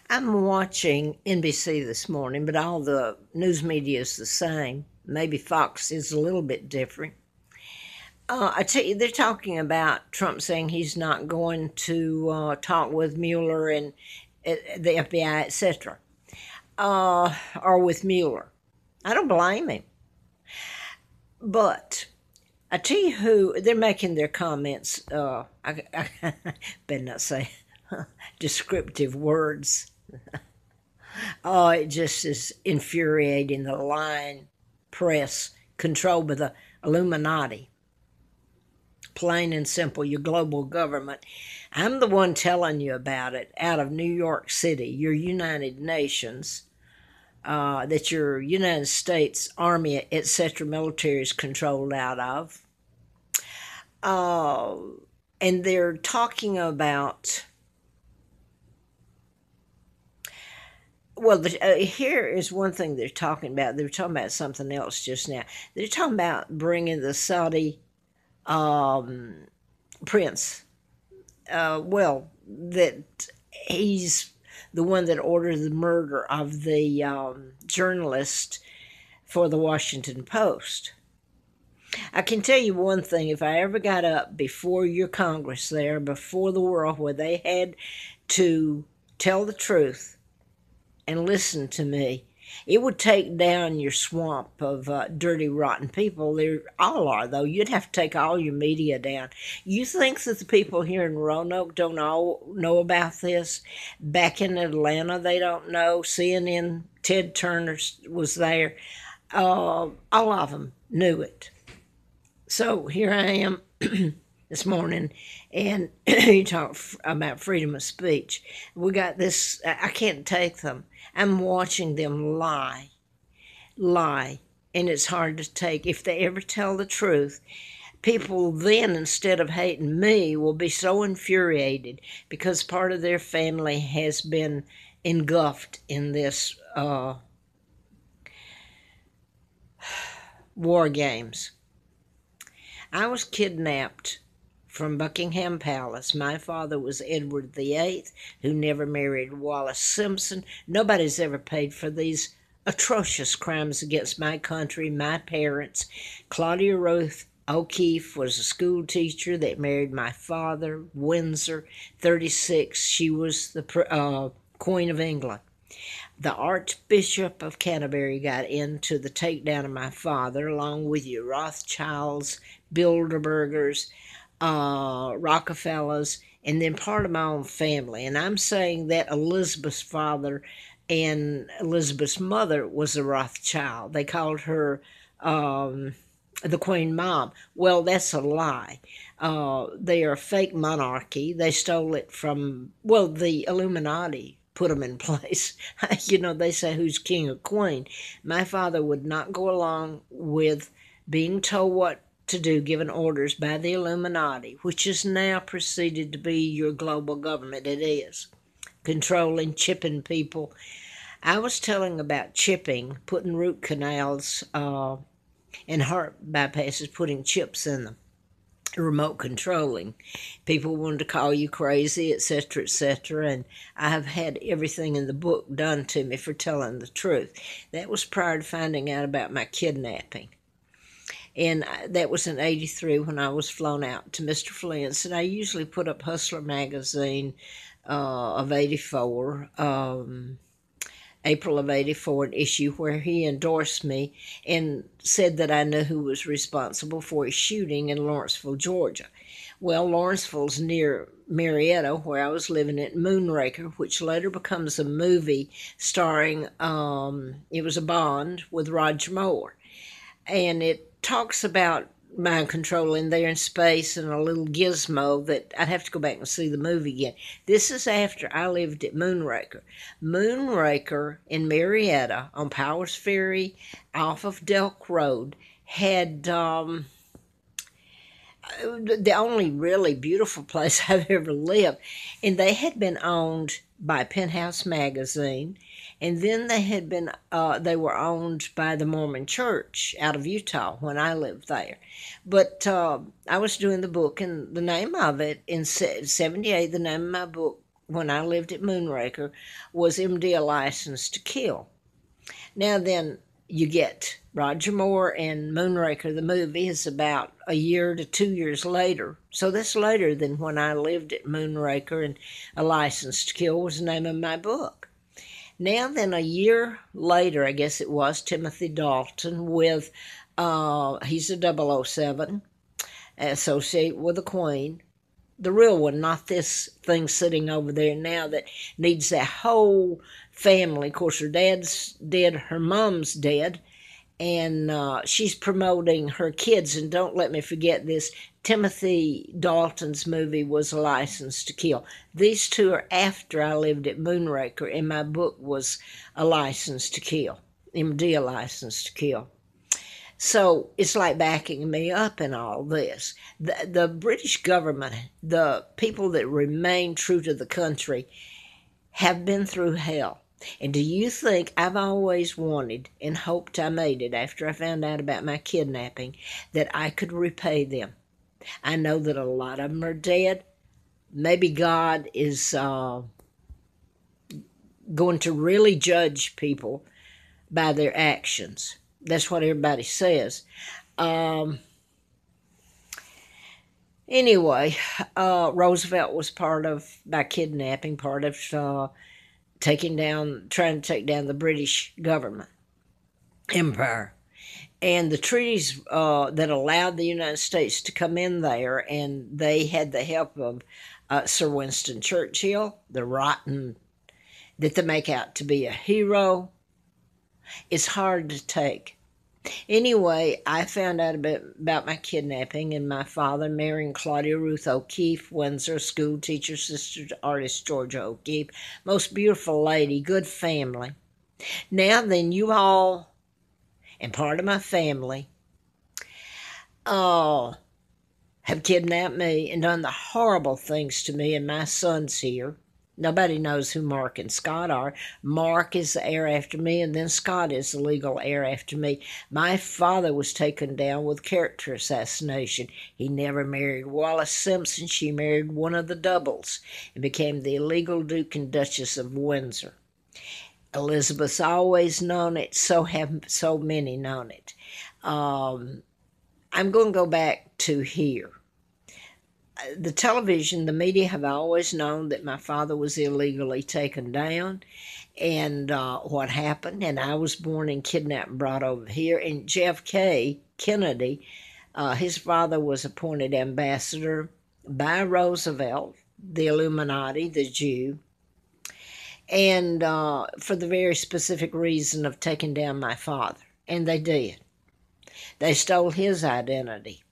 I'm watching NBC this morning, but all the news media is the same. Maybe Fox is a little bit different. I tell you, they're talking about Trump saying he's not going to talk with Mueller and the FBI, etc., or with Mueller. I don't blame him. But I tell you who, they're making their comments, I better not say descriptive words. Oh, it just is infuriating. The lying press controlled by the Illuminati. Plain and simple, your global government. I'm the one telling you about it out of New York City, your United Nations, that your United States Army, etc., military is controlled out of. Uh, and they're talking about, well, here is one thing they're talking about. They're talking about something else just now. They're talking about bringing the Saudi um, prince. That he's the one that ordered the murder of the journalist for the Washington Post. I can tell you one thing, if I ever got up before your Congress there, before the world, where they had to tell the truth and listen to me, it would take down your swamp of dirty, rotten people. They all are, though. You'd have to take all your media down. You think that the people here in Roanoke don't all know about this? Back in Atlanta, they don't know. CNN, Ted Turner was there. All of them knew it. So here I am this morning, and you talk about freedom of speech. We got this, I can't take them. I'm watching them lie, and it's hard to take. If they ever tell the truth, people then, instead of hating me, will be so infuriated because part of their family has been engulfed in this war games. I was kidnapped from Buckingham Palace. My father was Edward VIII, who never married Wallace Simpson. Nobody's ever paid for these atrocious crimes against my country, my parents. Claudia Ruth O'Keefe was a school teacher that married my father, Windsor, 36. She was the Queen of England. The Archbishop of Canterbury got into the takedown of my father, along with your Rothschilds, Bilderbergers, Rockefellers, and then part of my own family. And I'm saying that Elizabeth's father and Elizabeth's mother was a Rothschild. They called her the Queen Mom. Well, that's a lie. They are a fake monarchy. They stole it from, well, the Illuminati put them in place. They say who's king or queen. My father would not go along with being told what to do, given orders by the Illuminati, which is now proceeded to be your global government. It is controlling, chipping people. I was telling about chipping, putting root canals and heart bypasses, putting chips in them, remote controlling. People wanted to call you crazy, etc., etc., and I have had everything in the book done to me for telling the truth. That was prior to finding out about my kidnapping. And that was in 83 when I was flown out to Mr. Flint's. And I usually put up Hustler magazine of 84, April of 84, an issue where he endorsed me and said that I knew who was responsible for his shooting in Lawrenceville, Georgia. Well, Lawrenceville's near Marietta, where I was living at Moonraker, which later becomes a movie starring, it was a Bond with Roger Moore. And it talks about mind control in there in space and a little gizmo that I'd have to go back and see the movie again. This is after I lived at Moonraker. Moonraker in Marietta on Powers Ferry off of Delk Road had the only really beautiful place I've ever lived. And they had been owned by Penthouse Magazine, and then they were owned by the Mormon Church out of Utah when I lived there. But I was doing the book, and the name of it, in 78, the name of my book when I lived at Moonraker was MD A License to Kill. Now then, you get Roger Moore and Moonraker, the movie, is about a year to 2 years later. So that's later than when I lived at Moonraker, and A License to Kill was the name of my book. Now then, a year later, I guess it was, Timothy Dalton with, he's a 007, associate with the Queen. The real one, not this thing sitting over there now that needs that whole family. Of course, her dad's dead, her mom's dead, and she's promoting her kids. And don't let me forget this, Timothy Dalton's movie was A License to Kill. These two are after I lived at Moonraker, and my book was A License to Kill, MD A License to Kill. So it's like backing me up in all this. The British government, the people that remain true to the country, have been through hell. And do you think I've always wanted and hoped I made it after I found out about my kidnapping, that I could repay them? I know that a lot of them are dead. Maybe God is going to really judge people by their actions. That's what everybody says. Anyway, Roosevelt was part of, by kidnapping, part of trying to take down the British government, empire. And the treaties that allowed the United States to come in there, and they had the help of Sir Winston Churchill, the rotten that they make out to be a hero. It's hard to take. Anyway, I found out about my kidnapping and my father marrying Claudia Ruth O'Keefe, Windsor, school teacher, sister to artist Georgia O'Keefe. Most beautiful lady, good family. Now then, you all, and part of my family, have kidnapped me and done the horrible things to me and my sons here. Nobody knows who Mark and Scott are. Mark is the heir after me, and then Scott is the legal heir after me. My father was taken down with character assassination. He never married Wallace Simpson. She married one of the doubles and became the illegal Duke and Duchess of Windsor. Elizabeth's always known it, so have so many known it. I'm going to go back to here. The television, the media have always known that my father was illegally taken down and what happened. And I was born and kidnapped and brought over here. And JFK Kennedy, his father was appointed ambassador by Roosevelt, the Illuminati, the Jew, and for the very specific reason of taking down my father. And they did. They stole his identity.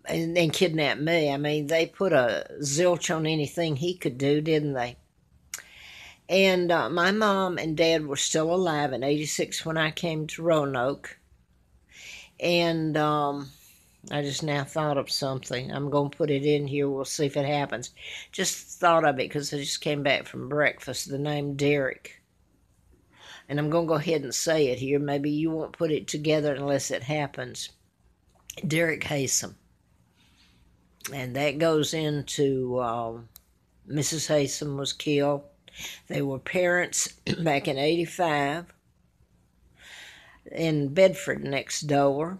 And kidnapped me. I mean, they put a zilch on anything he could do, didn't they? And my mom and dad were still alive in '86 when I came to Roanoke. And I just now thought of something. I'm going to put it in here. We'll see if it happens. Just thought of it because I just came back from breakfast. The name Derek. And I'm going to go ahead and say it here. Maybe you won't put it together unless it happens. Derek Haysom. And that goes into Mrs. Haysom was killed. They were parents back in '85 in Bedford next door.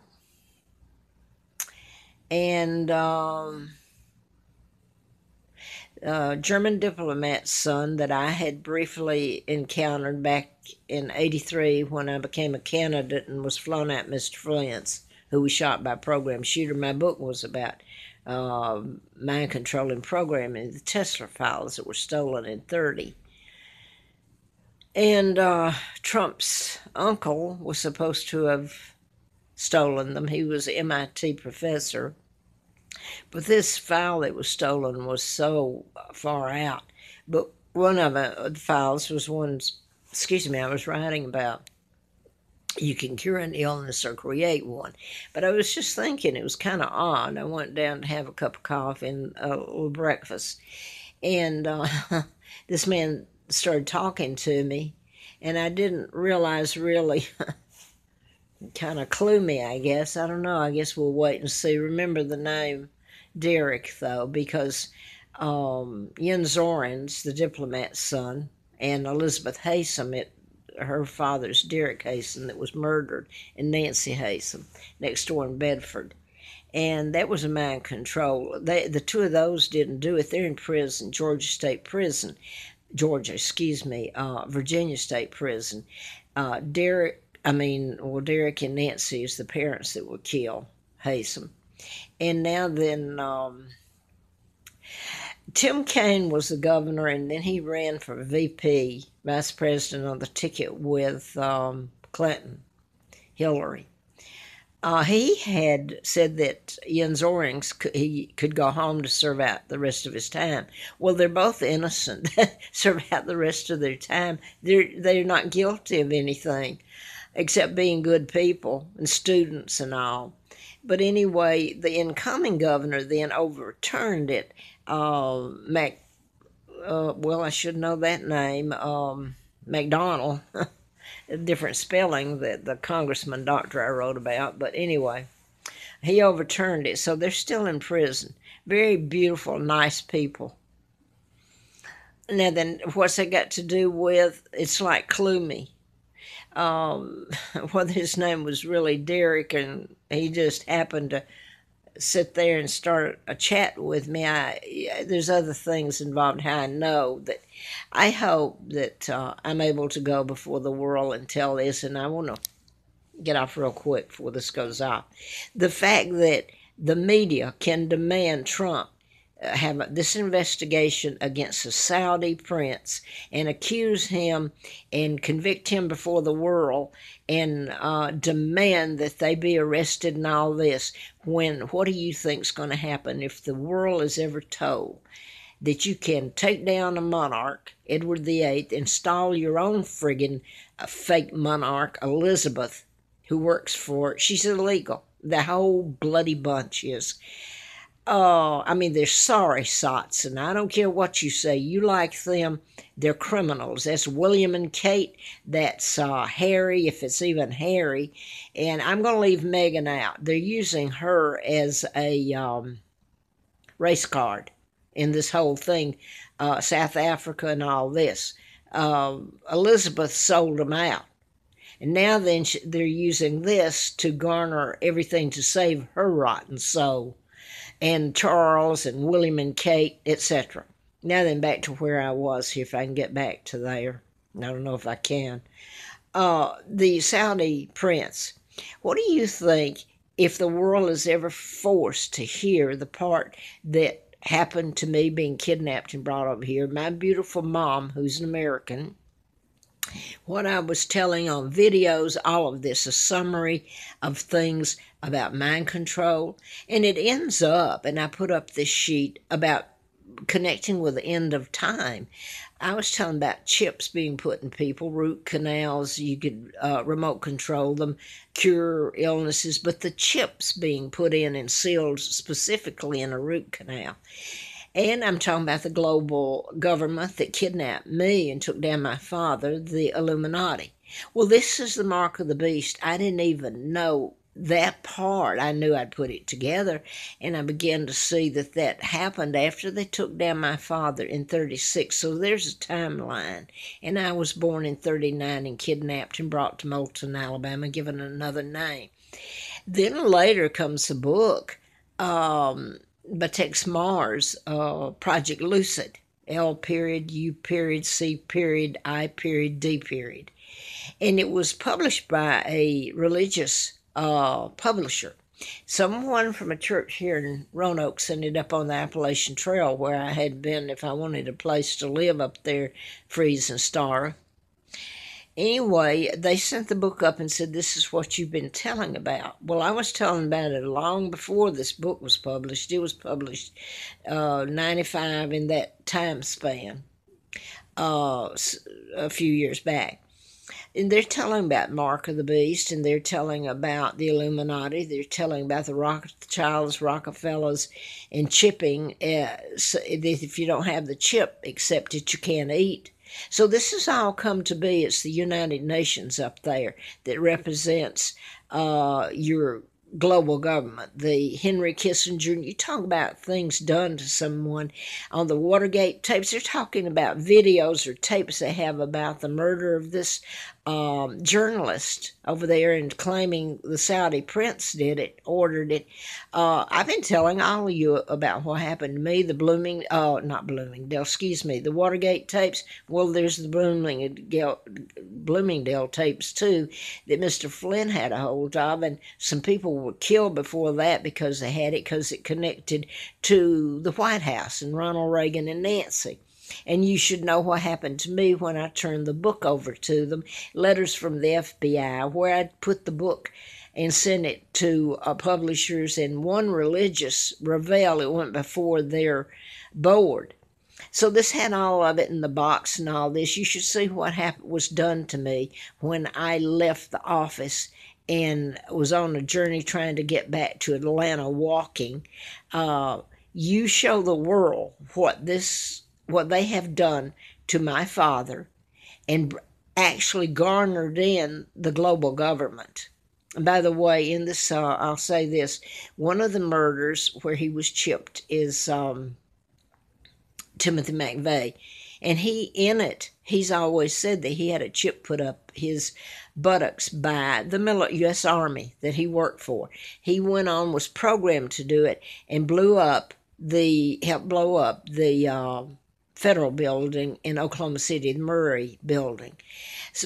And German diplomat's son that I had briefly encountered back in '83 when I became a candidate and was flown at Mr. Flint's, who was shot by a program shooter. My book was about mind controlling programming, the Tesla files that were stolen in '30. And Trump's uncle was supposed to have stolen them. He was an MIT professor. But this file that was stolen was so far out. But one of the files was ones, I was writing about. You can cure an illness or create one. But I was just thinking it was kind of odd. I went down to have a cup of coffee and a little breakfast. And this man started talking to me. And I didn't realize really, kind of clue me, I guess. I don't know. I guess we'll wait and see. Remember the name Derek, though, because Jens Zorins, the diplomat's son, and Elizabeth Haysom, her father's Derek Haysom, that was murdered, and Nancy Haysom, next door in Bedford. And that was a mind control. The two of those didn't do it. They're in prison, Georgia State Prison. Virginia State Prison. Derek and Nancy is the parents that were killed, Haysom. And now then, Tim Kaine was the governor, and then he ran for VP, vice president, on the ticket with Clinton, Hillary. He had said that Jens Orings he could go home to serve out the rest of his time. Well, they're both innocent. Serve out the rest of their time. They're not guilty of anything except being good people and students and all. But anyway, the incoming governor then overturned it. I should know that name. McDonald. A different spelling that the congressman doctor I wrote about. But anyway, he overturned it. So they're still in prison. Very beautiful, nice people. Now then, what's that got to do with, it's like Clue Me. Whether his name was really Derek and he just happened to sit there and start a chat with me. There's other things involved. How I know that. I hope that I'm able to go before the world and tell this, and I want to get off real quick before this goes off. The fact that the media can demand Trump have this investigation against a Saudi prince and accuse him and convict him before the world and demand that they be arrested and all this, when what do you think is going to happen if the world is ever told that you can take down a monarch, Edward VIII, install your own friggin' fake monarch, Elizabeth, who works for, she's illegal. The whole bloody bunch is. They're sorry sots, and I don't care what you say. You like them, they're criminals. That's William and Kate. That's Harry, if it's even Harry. And I'm going to leave Meghan out. They're using her as a race card in this whole thing, South Africa and all this. Elizabeth sold them out. And now then they're using this to garner everything to save her rotten soul. And Charles and William and Kate, etc. Now then, back to where I was here, if I can get back to there. I don't know if I can. The Saudi prince. What do you think if the world is ever forced to hear the part that happened to me being kidnapped and brought over here? My beautiful mom, who's an American, what I was telling on videos, all of this, a summary of things about mind control. And it ends up, and I put up this sheet about connecting with the end of time. I was telling about chips being put in people, root canals, you could remote control them, cure illnesses, but the chips being put in and sealed specifically in a root canal. And I'm talking about the global government that kidnapped me and took down my father, the Illuminati. Well, this is the mark of the beast. I didn't even know that part. I knew I'd put it together, and I began to see that that happened after they took down my father in 36. So there's a timeline. And I was born in 39 and kidnapped and brought to Moulton, Alabama, given another name. Then later comes the book, Batex Mars, Project Lucid, L period, U period, C period, I period, D period. And it was published by a religious publisher. Someone from a church here in Roanoke sent it up on the Appalachian Trail where I had been if I wanted a place to live up there, freeze and starve. Anyway, they sent the book up and said, this is what you've been telling about. Well, I was telling about it long before this book was published. It was published 95 in that time span, a few years back. And they're telling about Mark of the Beast, and they're telling about the Illuminati. They're telling about the Rothschilds, Rockefellers, and chipping. If you don't have the chip, accept it, you can't eat. So this has all come to be. It's the United Nations up there that represents your global government, the Henry Kissinger, and you talk about things done to someone on the Watergate tapes. They're talking about videos or tapes they have about the murder of this journalist over there and claiming the Saudi prince did it, ordered it. I've been telling all of you about what happened to me, the not Bloomingdale, excuse me, the Watergate tapes. Well, there's the Bloomingdale tapes too that Mr. Flynn had a hold of, and some people were killed before that because they had it, because it connected to the White House and Ronald Reagan and Nancy. And you should know what happened to me when I turned the book over to them, letters from the FBI, where I'd put the book and sent it to publishers, and one religious, Ravel, it went before their board. So this had all of it in the box and all this. You should see what was done to me when I left the office and was on a journey trying to get back to Atlanta walking. You show the world what they have done to my father and actually garnered in the global government. And by the way, in this, I'll say this, one of the murders where he was chipped is Timothy McVeigh. And he's always said that he had a chip put up his buttocks by the U.S. Army that he worked for. He was programmed to do it, and helped blow up the federal building in Oklahoma City, the Murray building.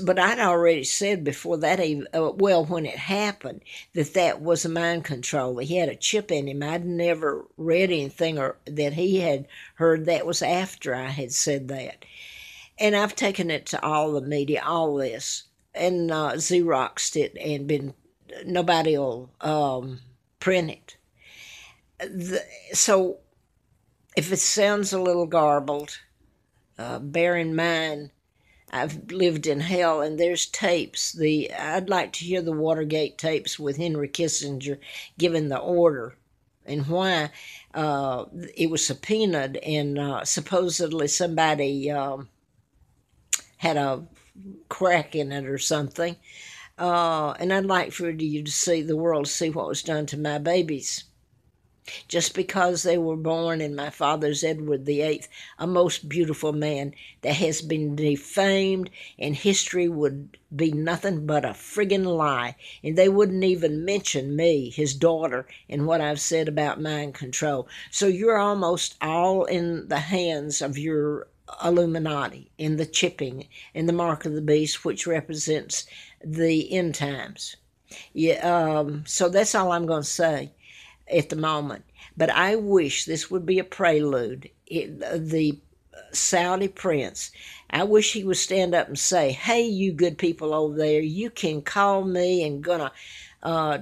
But I'd already said before that, when it happened, that was a mind control. He had a chip in him. I'd never read anything that he had heard. That was after I had said that. And I've taken it to all the media, all this, and Xeroxed it, and nobody will print it. So if it sounds a little garbled, bear in mind, I've lived in hell, and there's tapes. I'd like to hear the Watergate tapes with Henry Kissinger giving the order and why it was subpoenaed, and supposedly somebody had a crack in it or something. And I'd like for you to see the world, see what was done to my babies. Just because they were born in my father's Edward VIII, a most beautiful man that has been defamed, and history would be nothing but a friggin' lie. And they wouldn't even mention me, his daughter, in what I've said about mind control. So you're almost all in the hands of your Illuminati, in the chipping, in the mark of the beast, which represents the end times. So that's all I'm going to say at the moment. But I wish this would be a prelude. The Saudi prince, I wish he would stand up and say, hey, you good people over there, you can call me and gonna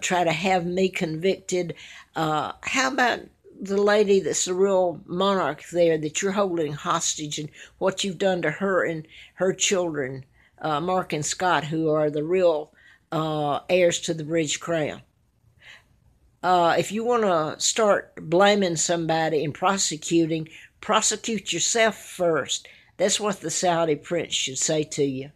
try to have me convicted. How about the lady that's the real monarch there that you're holding hostage, and what you've done to her and her children, Mark and Scott, who are the real heirs to the British crown. If you want to start blaming somebody and prosecute yourself first. That's what the Saudi prince should say to you.